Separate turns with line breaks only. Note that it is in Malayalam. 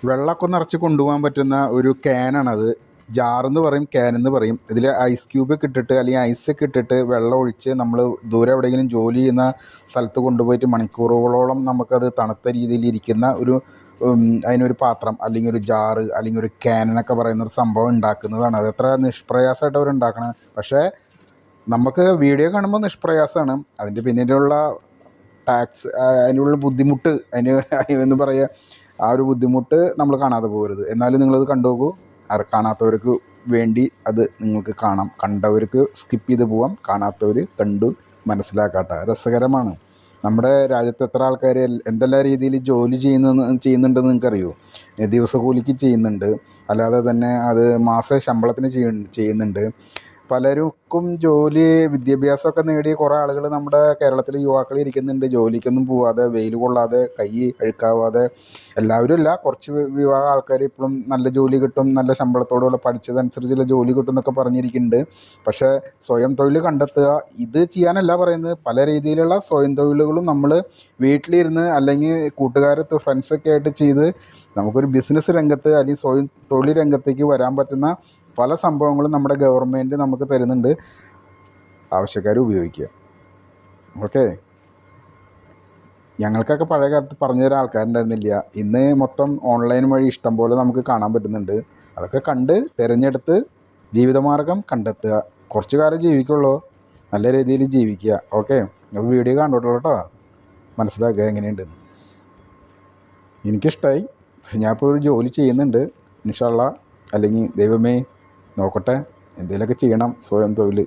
വെള്ളമൊക്കെ നിറച്ച് കൊണ്ടുപോകാൻ പറ്റുന്ന ഒരു ക്യാനാണത്. ജാറെന്ന് പറയും, ക്യാനെന്ന് പറയും. ഇതിൽ ഐസ് ക്യൂബൊക്കെ ഇട്ടിട്ട് അല്ലെങ്കിൽ ഐസൊക്കെ ഇട്ടിട്ട് വെള്ളം ഒഴിച്ച് നമ്മൾ ദൂരെ എവിടെയെങ്കിലും ജോലി ചെയ്യുന്ന സ്ഥലത്ത് കൊണ്ടുപോയിട്ട് മണിക്കൂറുകളോളം നമുക്കത് തണുത്ത രീതിയിൽ ഇരിക്കുന്ന ഒരു അതിനൊരു പാത്രം അല്ലെങ്കിൽ ഒരു ജാറ് അല്ലെങ്കിൽ ഒരു ക്യാൻ എന്നൊക്കെ പറയുന്ന ഒരു സംഭവം ഉണ്ടാക്കുന്നതാണ്. അത് എത്ര നിഷ്പ്രയാസമായിട്ട് അവർ ഉണ്ടാക്കണം. പക്ഷേ നമുക്ക് വീഡിയോ കാണുമ്പോൾ നിഷ്പ്രയാസമാണ്. അതിൻ്റെ പിന്നിലുള്ള ടാക്സ്, അതിനുള്ള ബുദ്ധിമുട്ട്, എന്ന് പറയുക, ആ ഒരു ബുദ്ധിമുട്ട് നമ്മൾ കാണാതെ പോകരുത്. എന്നാലും നിങ്ങളത് കണ്ടു നോക്കൂ. കാണാത്തവർക്ക് വേണ്ടി അത് നിങ്ങൾക്ക് കാണാം. കണ്ടവർക്ക് സ്കിപ്പ് ചെയ്ത് പോവാം, കാണാത്തവർ കണ്ടു മനസ്സിലാക്കാട്ടെ. രസകരമാണ്. നമ്മുടെ രാജ്യത്ത് എത്ര ആൾക്കാർ എന്തെല്ലാം രീതിയിൽ ജോലി ചെയ്യുന്നുണ്ടെന്ന് നിങ്ങൾക്കറിയോ? ദിവസക്കൂലിക്ക് ചെയ്യുന്നുണ്ട്, അല്ലാതെ തന്നെ അത് മാസ ശമ്പളത്തിന് ചെയ്യുന്നുണ്ട്. പലർക്കും ജോലി, വിദ്യാഭ്യാസമൊക്കെ നേടിയ കുറേ ആളുകൾ നമ്മുടെ കേരളത്തിൽ യുവാക്കൾ ഇരിക്കുന്നുണ്ട്. ജോലിക്കൊന്നും പോവാതെ, വെയിൽ കൊള്ളാതെ, കൈ അഴുക്കാവാതെ. എല്ലാവരും അല്ല, കുറച്ച് വിഭാഗം ആൾക്കാർ ഇപ്പോഴും നല്ല ജോലി കിട്ടും, നല്ല ശമ്പളത്തോടുകൂടെ പഠിച്ചതനുസരിച്ചുള്ള ജോലി കിട്ടും എന്നൊക്കെ പറഞ്ഞിരിക്കുന്നുണ്ട്. പക്ഷേ സ്വയം തൊഴിൽ കണ്ടെത്തുക, ഇത് ചെയ്യാനല്ല പറയുന്നത്. പല രീതിയിലുള്ള സ്വയം തൊഴിലുകളും നമ്മൾ വീട്ടിലിരുന്ന് അല്ലെങ്കിൽ കൂട്ടുകാരത്ത് ഫ്രണ്ട്സൊക്കെ ആയിട്ട് ചെയ്ത് നമുക്കൊരു ബിസിനസ് രംഗത്ത് അല്ലെങ്കിൽ സ്വയം തൊഴിൽ രംഗത്തേക്ക് വരാൻ പറ്റുന്ന പല സംഭവങ്ങളും നമ്മുടെ ഗവൺമെൻറ് നമുക്ക് തരുന്നുണ്ട്. ആവശ്യക്കാർ ഉപയോഗിക്കുക. ഓക്കെ. ഞങ്ങൾക്കൊക്കെ പഴയ കാലത്ത് പറഞ്ഞു തരാൻ ആൾക്കാരുണ്ടായിരുന്നില്ല. ഇന്ന് മൊത്തം ഓൺലൈൻ വഴി ഇഷ്ടം പോലെ നമുക്ക് കാണാൻ പറ്റുന്നുണ്ട്. അതൊക്കെ കണ്ട് തിരഞ്ഞെടുത്ത് ജീവിതമാർഗം കണ്ടെത്തുക. കുറച്ച് കാലം ജീവിക്കുള്ളൂ, നല്ല രീതിയിൽ ജീവിക്കുക. ഓക്കെ. അപ്പോൾ വീഡിയോ കണ്ടോട്ടോ കേട്ടോ, മനസ്സിലാക്കുക എങ്ങനെയുണ്ടെന്ന്. എനിക്കിഷ്ടമായി. ഞാനിപ്പോൾ ഒരു ജോലി ചെയ്യുന്നുണ്ട്. ഇൻഷാ അല്ലാഹ്, അല്ലെങ്കിൽ ദൈവമേ നോക്കട്ടെ, എന്തെങ്കിലുമൊക്കെ ചെയ്യണം, സ്വയം തൊഴിൽ.